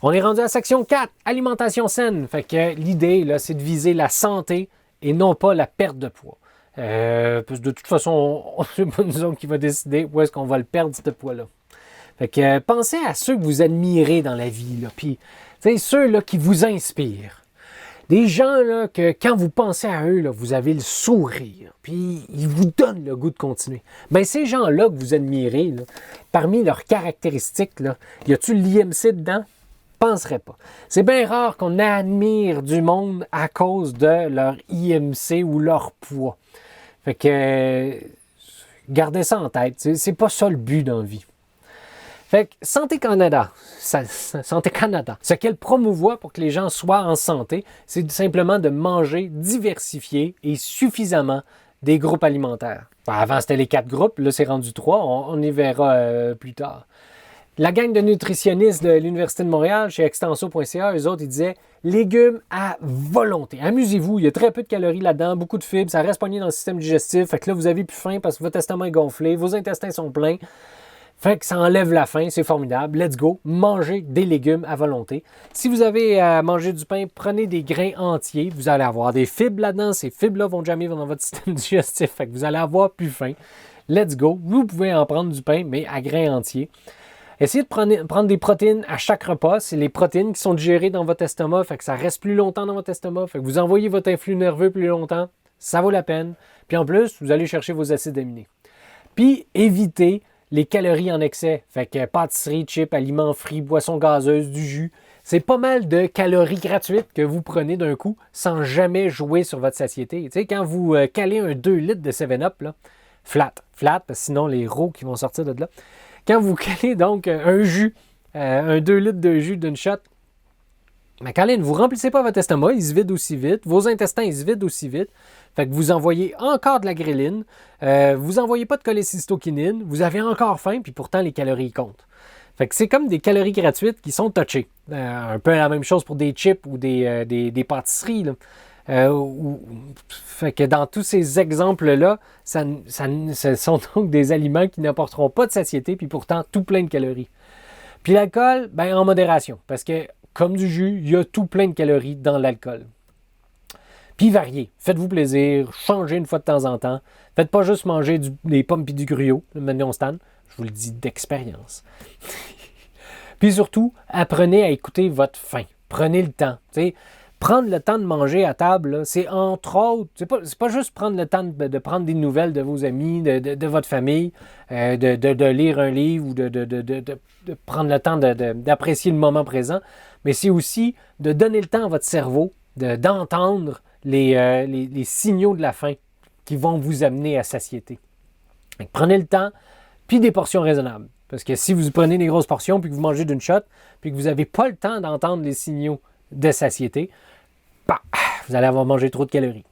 On est rendu à section 4, alimentation saine. Fait que l'idée, là, c'est de viser la santé et non pas la perte de poids. Parce que de toute façon, c'est pas nous autres qui va décider où est-ce qu'on va le perdre, ce poids-là. Fait que pensez à ceux que vous admirez dans la vie, là, puis ceux là, qui vous inspirent. Des gens là, que quand vous pensez à eux, là, vous avez le sourire, puis ils vous donnent le goût de continuer. Bien, ces gens-là que vous admirez, là, parmi leurs caractéristiques, là, y a-t-il l'IMC dedans? Penserais pas. C'est bien rare qu'on admire du monde à cause de leur IMC ou leur poids. Fait que gardez ça en tête. C'est pas ça le but dans la vie. Fait que Santé Canada, ce qu'elle promouvoit pour que les gens soient en santé, c'est simplement de manger diversifié et suffisamment des groupes alimentaires. Avant, c'était les 4 groupes. Là, c'est rendu 3. On y verra plus tard. La gang de nutritionnistes de l'Université de Montréal, chez extenso.ca, eux autres, ils disaient légumes à volonté. Amusez-vous, il y a très peu de calories là-dedans, beaucoup de fibres, ça reste pogné dans le système digestif. Fait que là, vous avez plus faim parce que votre estomac est gonflé, vos intestins sont pleins. Fait que ça enlève la faim, c'est formidable. Let's go, mangez des légumes à volonté. Si vous avez à manger du pain, prenez des grains entiers. Vous allez avoir des fibres là-dedans. Ces fibres-là vont jamais dans votre système digestif. Fait que vous allez avoir plus faim. Let's go. Vous pouvez en prendre du pain, mais à grains entiers. Essayez de prendre des protéines à chaque repas. C'est les protéines qui sont digérées dans votre estomac. Fait que ça reste plus longtemps dans votre estomac. Fait que vous envoyez votre influx nerveux plus longtemps. Ça vaut la peine. Puis en plus, vous allez chercher vos acides aminés. Puis évitez les calories en excès. Fait que pâtisserie, chips, aliments frits, boissons gazeuses, du jus. C'est pas mal de calories gratuites que vous prenez d'un coup sans jamais jouer sur votre satiété. Tu sais, quand vous calez un 2 litres de 7-Up, là, flat, parce que sinon les rots qui vont sortir de là. Quand vous calez donc un jus, un 2 litres de jus d'une shot, mais Caroline, vous ne remplissez pas votre estomac, il se vide aussi vite. Vos intestins, ils se vident aussi vite. Fait que vous envoyez encore de la gréline. Vous n'envoyez pas de cholécystokinine. Vous avez encore faim, puis pourtant, les calories comptent. Fait que c'est comme des calories gratuites qui sont touchées. Un peu la même chose pour des chips ou des pâtisseries. Là. Fait que dans tous ces exemples-là, ce sont donc des aliments qui n'apporteront pas de satiété, puis pourtant, tout plein de calories. Puis l'alcool, ben en modération, parce que comme du jus, il y a tout plein de calories dans l'alcool. Puis variez. Faites-vous plaisir. Changez une fois de temps en temps. Faites pas juste manger des pommes et du gruau, le Magnon Stan. Je vous le dis d'expérience. Puis surtout, apprenez à écouter votre faim. Prenez le temps. T'sais, prendre le temps de manger à table, là, c'est entre autres, c'est pas juste prendre le temps de prendre des nouvelles de vos amis, de votre famille, de lire un livre ou de prendre le temps d'apprécier le moment présent, mais c'est aussi de donner le temps à votre cerveau d'entendre les signaux de la faim qui vont vous amener à satiété. Donc, prenez le temps, puis des portions raisonnables. Parce que si vous prenez des grosses portions, puis que vous mangez d'une shot, puis que vous n'avez pas le temps d'entendre les signaux de satiété, bah, vous allez avoir mangé trop de calories.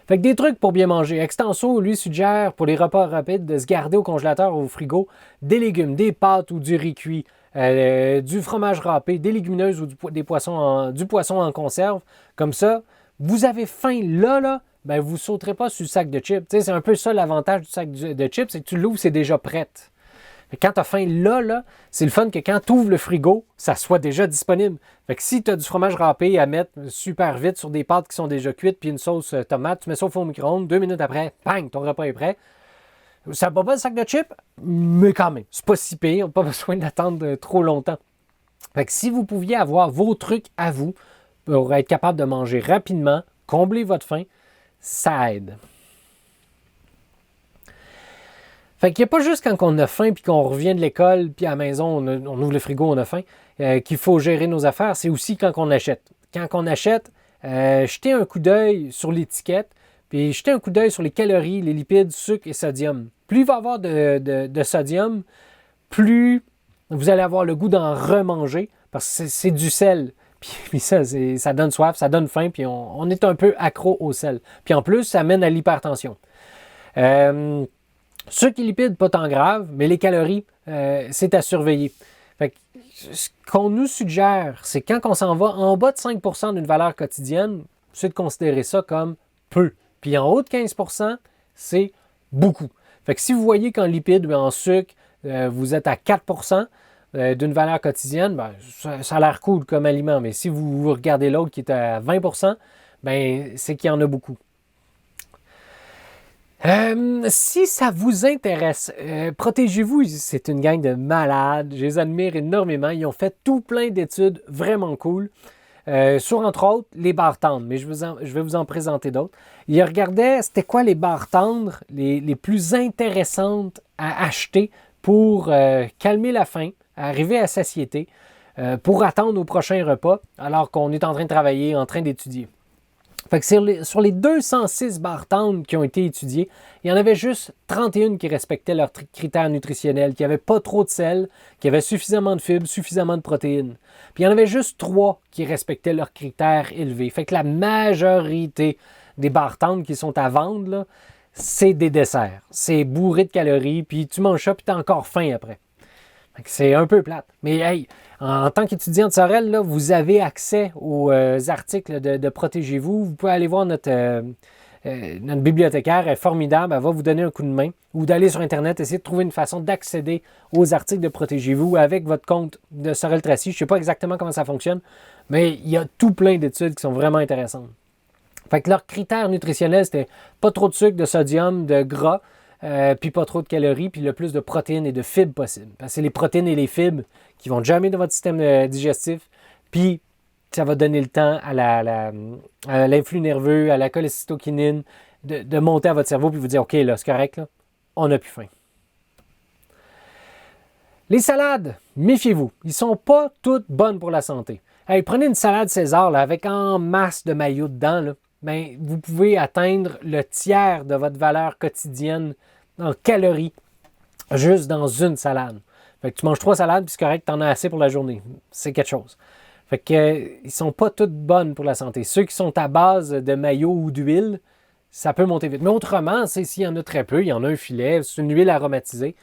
Fait que des trucs pour bien manger. Extenso, lui, suggère pour les repas rapides de se garder au congélateur ou au frigo des légumes, des pâtes ou du riz cuit, du fromage râpé, des légumineuses ou du poisson en conserve. Comme ça, vous avez faim là, ben vous ne sauterez pas sur le sac de chips. T'sais, c'est un peu ça l'avantage du sac de chips, c'est que tu l'ouvres, c'est déjà prêt. Quand tu as faim là, c'est le fun que quand tu ouvres le frigo, ça soit déjà disponible. Fait que si tu as du fromage râpé à mettre super vite sur des pâtes qui sont déjà cuites, puis une sauce tomate, tu mets ça au four micro-ondes, 2 minutes après, bang, ton repas est prêt. Ça ne bat pas le sac de chips, mais quand même, c'est pas si pire, pas besoin d'attendre trop longtemps. Fait que si vous pouviez avoir vos trucs à vous pour être capable de manger rapidement, combler votre faim, ça aide. Fait qu'il n'y a pas juste quand on a faim puis qu'on revient de l'école puis à la maison, on ouvre le frigo, on a faim, qu'il faut gérer nos affaires. C'est aussi quand on achète. Quand on achète, jetez un coup d'œil sur l'étiquette puis jetez un coup d'œil sur les calories, les lipides, sucre et sodium. Plus il va y avoir de sodium, plus vous allez avoir le goût d'en remanger parce que c'est du sel. Puis ça donne soif, ça donne faim, puis on est un peu accro au sel. Puis en plus, ça mène à l'hypertension. Sucre et lipides, pas tant grave, mais les calories, c'est à surveiller. Fait que, ce qu'on nous suggère, c'est quand on s'en va en bas de 5% d'une valeur quotidienne, c'est de considérer ça comme peu. Puis en haut de 15%, c'est beaucoup. Fait que si vous voyez qu'en lipides ou en sucre, vous êtes à 4%, d'une valeur quotidienne, ben, ça a l'air cool comme aliment. Mais si vous regardez l'autre qui est à 20%, ben, c'est qu'il y en a beaucoup. Si ça vous intéresse, protégez-vous, c'est une gang de malades, je les admire énormément, ils ont fait tout plein d'études vraiment cool, sur entre autres les barres tendres, mais je vais vous en présenter d'autres. Ils regardaient c'était quoi les barres tendres les plus intéressantes à acheter pour calmer la faim, arriver à satiété, pour attendre au prochain repas alors qu'on est en train de travailler, en train d'étudier. Fait que sur les 206 barres tendres qui ont été étudiées, il y en avait juste 31 qui respectaient leurs critères nutritionnels, qui n'avaient pas trop de sel, qui avaient suffisamment de fibres, suffisamment de protéines. Puis il y en avait juste 3 qui respectaient leurs critères élevés. Fait que la majorité des barres tendres qui sont à vendre, là, c'est des desserts. C'est bourré de calories, puis tu manges ça, puis tu as encore faim après. C'est un peu plate. Mais hey, en tant qu'étudiant de Sorel, là, vous avez accès aux articles de Protégez-vous. Vous pouvez aller voir notre bibliothécaire, elle est formidable, elle va vous donner un coup de main. Ou d'aller sur Internet, essayer de trouver une façon d'accéder aux articles de Protégez-vous avec votre compte de Sorel Tracy. Je ne sais pas exactement comment ça fonctionne, mais il y a tout plein d'études qui sont vraiment intéressantes. Fait que leurs critères nutritionnels, c'était pas trop de sucre, de sodium, de gras, puis pas trop de calories, puis le plus de protéines et de fibres possible. Parce que c'est les protéines et les fibres qui vont jamais dans votre système digestif, puis ça va donner le temps à l'influx nerveux, à la cholécystokinine, de monter à votre cerveau, puis vous dire, OK, là, c'est correct, là, on n'a plus faim. Les salades, méfiez-vous, ils ne sont pas toutes bonnes pour la santé. Hey, prenez une salade César là, avec en masse de maillots dedans, là. Bien, vous pouvez atteindre le tiers de votre valeur quotidienne en calories juste dans une salade. Fait que tu manges 3 salades, puis c'est correct, tu en as assez pour la journée. C'est quelque chose. Fait que ils sont pas toutes bonnes pour la santé. Ceux qui sont à base de maillot ou d'huile, ça peut monter vite. Mais autrement, s'il y en a très peu, il y en a un filet, c'est une huile aromatisée.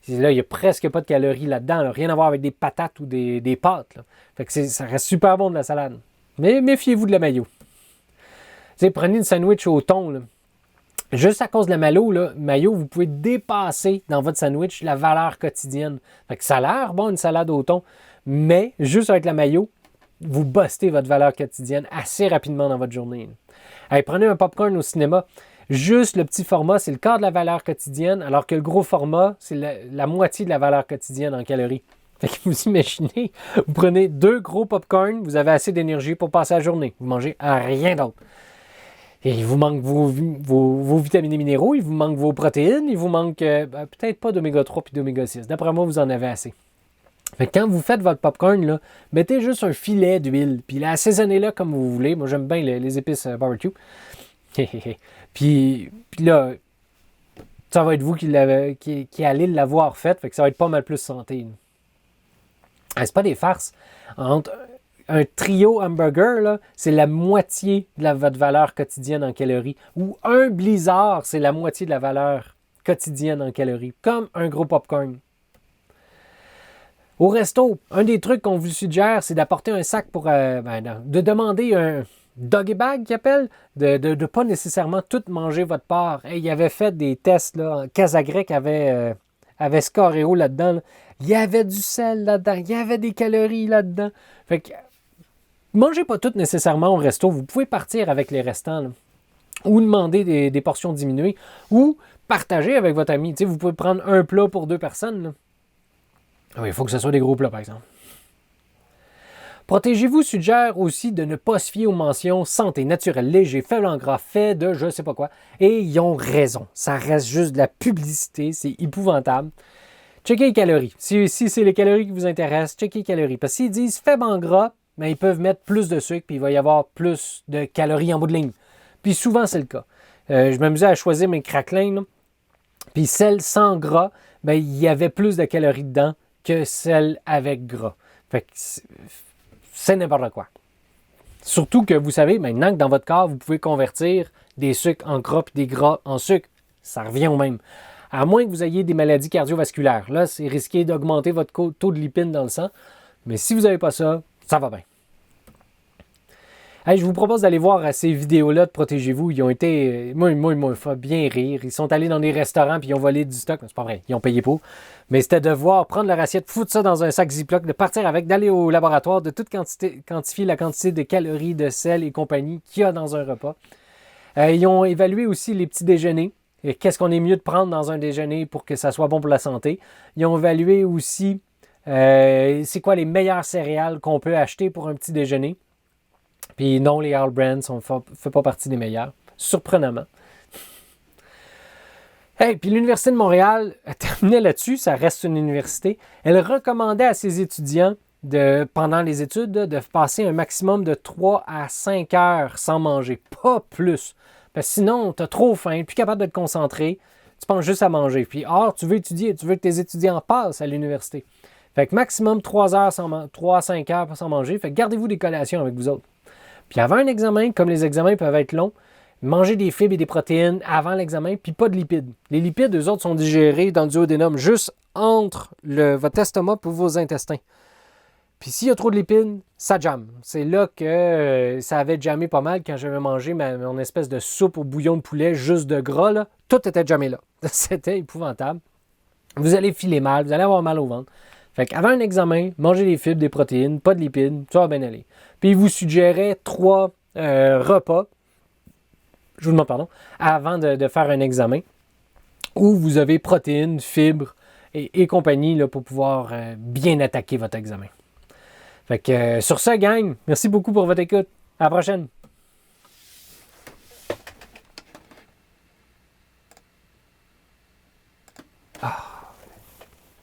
Là, il n'y a presque pas de calories là-dedans. Là. Rien à voir avec des patates ou des pâtes. Là. Fait que ça reste super bon de la salade. Mais méfiez-vous de la mayo. T'sais, prenez une sandwich au thon. Là. Juste à cause de la mayo, vous pouvez dépasser dans votre sandwich la valeur quotidienne. Fait que ça a l'air bon, une salade au thon, mais juste avec la mayo, vous bustez votre valeur quotidienne assez rapidement dans votre journée. Allez, prenez un popcorn au cinéma. Juste le petit format, c'est le quart de la valeur quotidienne, alors que le gros format, c'est la moitié de la valeur quotidienne en calories. Fait que vous imaginez, vous prenez 2 gros popcorn, vous avez assez d'énergie pour passer la journée. Vous mangez rien d'autre. Et il vous manque vos vitamines et minéraux, il vous manque vos protéines, il vous manque peut-être pas d'oméga 3 et d'oméga 6. D'après moi, vous en avez assez. Fait que quand vous faites votre popcorn, là, mettez juste un filet d'huile. Puis assaisonnez-le comme vous voulez. Moi, j'aime bien les épices barbecue. puis là, ça va être vous qui allez l'avoir fait. Fait que ça va être pas mal plus santé. C'est pas des farces. Entre un trio hamburger, là, c'est la moitié de votre valeur quotidienne en calories. Ou un blizzard, c'est la moitié de la valeur quotidienne en calories. Comme un gros popcorn. Au resto, un des trucs qu'on vous suggère, c'est d'apporter un sac pour... de demander un doggy bag, qu'ils appellent, de ne pas nécessairement tout manger votre part. Hey, il avait fait des tests, là, Casagrec avait Scoreo là-dedans. Là. Il y avait du sel là-dedans, il y avait des calories là-dedans. Fait que, mangez pas tout nécessairement au resto. Vous pouvez partir avec les restants, là. Ou demander des portions diminuées, ou partager avec votre ami. Tu sais, vous pouvez prendre un plat pour 2 personnes, là. Oui, il faut que ce soit des gros plats, par exemple. Protégez-vous suggère aussi de ne pas se fier aux mentions santé, naturel, léger, faible en gras, fait de je sais pas quoi. Et ils ont raison. Ça reste juste de la publicité. C'est épouvantable. Checkez les calories. Si c'est les calories qui vous intéressent, checkez les calories. Parce qu'ils disent faible en gras, mais ils peuvent mettre plus de sucre puis il va y avoir plus de calories en bout de ligne. Puis souvent, c'est le cas. Je m'amusais à choisir mes craquelins. Là. Puis celles sans gras, ben, il y avait plus de calories dedans que celle avec gras. Fait que c'est n'importe quoi. Surtout que vous savez maintenant que dans votre corps, vous pouvez convertir des sucres en gras et des gras en sucre. Ça revient au même. À moins que vous ayez des maladies cardiovasculaires. Là, c'est risqué d'augmenter votre taux de lipides dans le sang. Mais si vous n'avez pas ça, ça va bien. Hey, je vous propose d'aller voir ces vidéos-là de Protégez-vous. Ils ont été... Moi, ils m'ont fait bien rire. Ils sont allés dans des restaurants puis ils ont volé du stock. C'est pas vrai, ils ont payé pour. Mais c'était de voir, prendre leur assiette, foutre ça dans un sac Ziploc, de partir avec, d'aller au laboratoire, de toute quantifier la quantité de calories, de sel et compagnie qu'il y a dans un repas. Ils ont évalué aussi les petits déjeuners. Qu'est-ce qu'on est mieux de prendre dans un déjeuner pour que ça soit bon pour la santé. Ils ont évalué aussi c'est quoi les meilleures céréales qu'on peut acheter pour un petit déjeuner. Puis non, les All Brands ne font pas partie des meilleurs. Surprenamment. Hey, puis l'Université de Montréal a terminé là-dessus, ça reste une université. Elle recommandait à ses étudiants, pendant les études, de passer un maximum de 3 à 5 heures sans manger, pas plus. Parce que sinon, tu as trop faim, plus capable de te concentrer, tu penses juste à manger. Puis or, tu veux étudier, tu veux que tes étudiants passent à l'université. Fait que maximum 3 à 5 heures sans manger, fait que gardez-vous des collations avec vous autres. Puis avant un examen, comme les examens peuvent être longs, mangez des fibres et des protéines avant l'examen, puis pas de lipides. Les lipides, eux autres, sont digérés dans le duodénum, juste entre votre estomac et vos intestins. Puis s'il y a trop de lipides, ça jamme. C'est là que ça avait jammé pas mal quand j'avais mangé mon espèce de soupe au bouillon de poulet, juste de gras, là. Tout était jammé là. C'était épouvantable. Vous allez filer mal, vous allez avoir mal au ventre. Fait qu'avant un examen, mangez des fibres, des protéines, pas de lipides, ça va bien aller. Puis il vous suggérait 3 repas, je vous demande pardon, avant de faire un examen, où vous avez protéines, fibres et compagnie là, pour pouvoir bien attaquer votre examen. Fait que sur ça, gang, merci beaucoup pour votre écoute. À la prochaine!